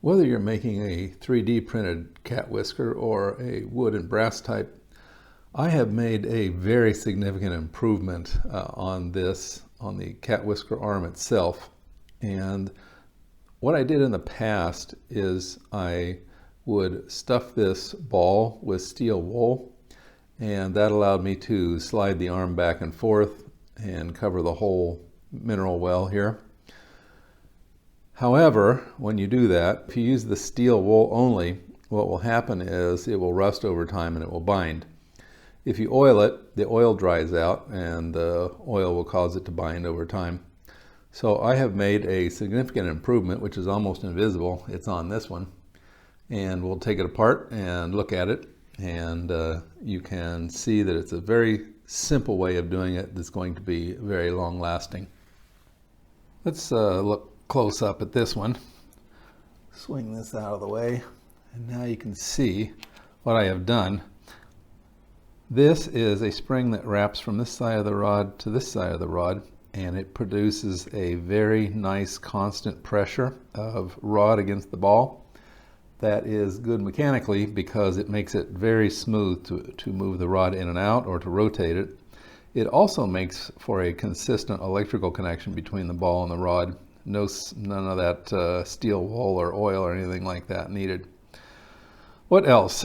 Whether you're making a 3D printed cat whisker or a wood and brass type, I have made a very significant improvement on the cat whisker arm itself. And what I did in the past is I would stuff this ball with steel wool, and that allowed me to slide the arm back and forth and cover the whole mineral well here. However, when you do that, if you use the steel wool only, what will happen is it will rust over time and it will bind. If you oil it, the oil dries out and the oil will cause it to bind over time. So I have made a significant improvement, which is almost invisible. It's on this one. And we'll take it apart and look at it. And you can see that it's a very simple way of doing it that's going to be very long lasting. Let's look close up at this one. Swing this out of the way, and now you can see what I have done. This is a spring that wraps from this side of the rod to this side of the rod, and it produces a very nice constant pressure of rod against the ball. That is good mechanically because it makes it very smooth to move the rod in and out or to rotate it. It also makes for a consistent electrical connection between the ball and the rod. None of that steel wool or oil or anything like that needed. What else?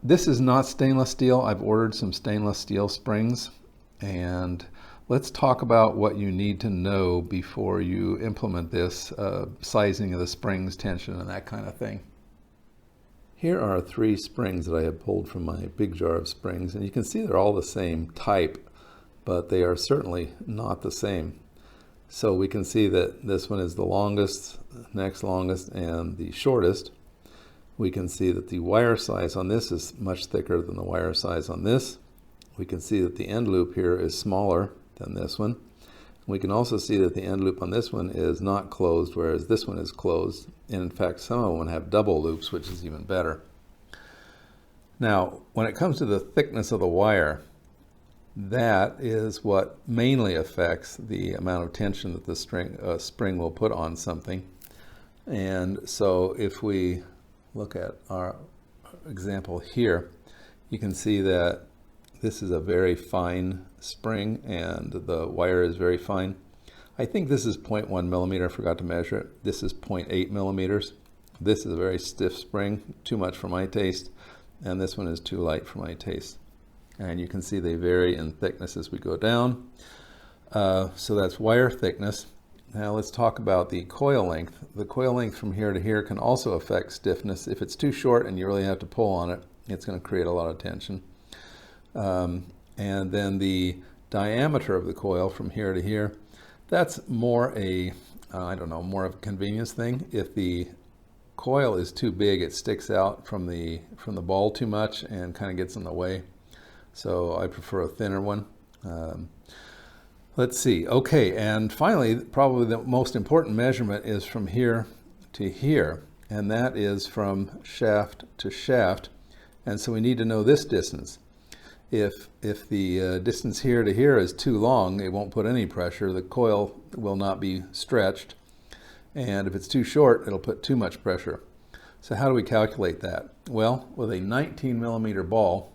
This is not stainless steel. I've ordered some stainless steel springs, and let's talk about what you need to know before you implement this, sizing of the springs, tension, and that kind of thing. Here are 3 springs that I have pulled from my big jar of springs, and you can see they're all the same type, but they are certainly not the same. So we can see that this one is the longest, next longest, and the shortest. We can see that the wire size on this is much thicker than the wire size on this. We can see that the end loop here is smaller than this one. We can also see that the end loop on this one is not closed, whereas this one is closed. And in fact, some of them have double loops, which is even better. Now, when it comes to the thickness of the wire, that is what mainly affects the amount of tension that the spring will put on something. And so if we look at our example here, you can see that this is a very fine spring and the wire is very fine. I think this is 0.1 millimeter. I forgot to measure it. This is 0.8 millimeters. This is a very stiff spring, too much for my taste, and this one is too light for my taste. And you can see they vary in thickness as we go down. So that's wire thickness. Now let's talk about the coil length. The coil length from here to here can also affect stiffness. If it's too short and you really have to pull on it, it's going to create a lot of tension. And then the diameter of the coil from here to here, that's more a, more of a convenience thing. If the coil is too big, it sticks out from the ball too much and kind of gets in the way. So I prefer a thinner one. Let's see. Okay, and finally, probably the most important measurement is from here to here, and that is from shaft to shaft. And so we need to know this distance. If the distance here to here is too long, it won't put any pressure. The coil will not be stretched. And if it's too short, it'll put too much pressure. So how do we calculate that? Well, with a 19 millimeter ball,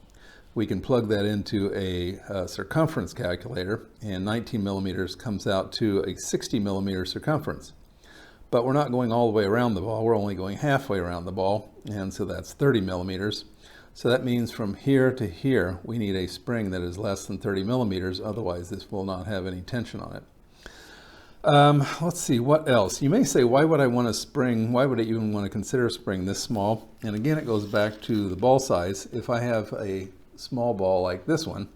we can plug that into a circumference calculator, and 19 millimeters comes out to a 60 millimeter circumference. But we're not going all the way around the ball, we're only going halfway around the ball, and so that's 30 millimeters. So that means from here to here, we need a spring that is less than 30 millimeters, otherwise this will not have any tension on it. Let's see, what else? You may say, why would I want a spring? Why would I even want to consider a spring this small? And again, it goes back to the ball size. If I have a small ball like this one,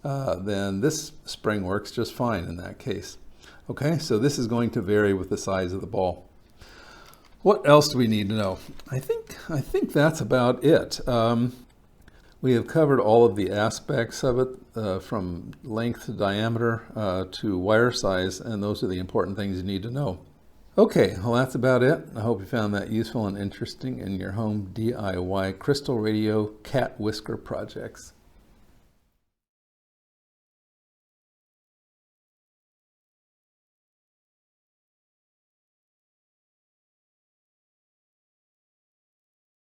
then this spring works just fine in that case. Okay, so this is going to vary with the size of the ball. What else do we need to know? I think that's about it. We have covered all of the aspects of it, from length to diameter to wire size, and those are the important things you need to know. Okay, well that's about it. I hope you found that useful and interesting in your home DIY crystal radio cat whisker projects.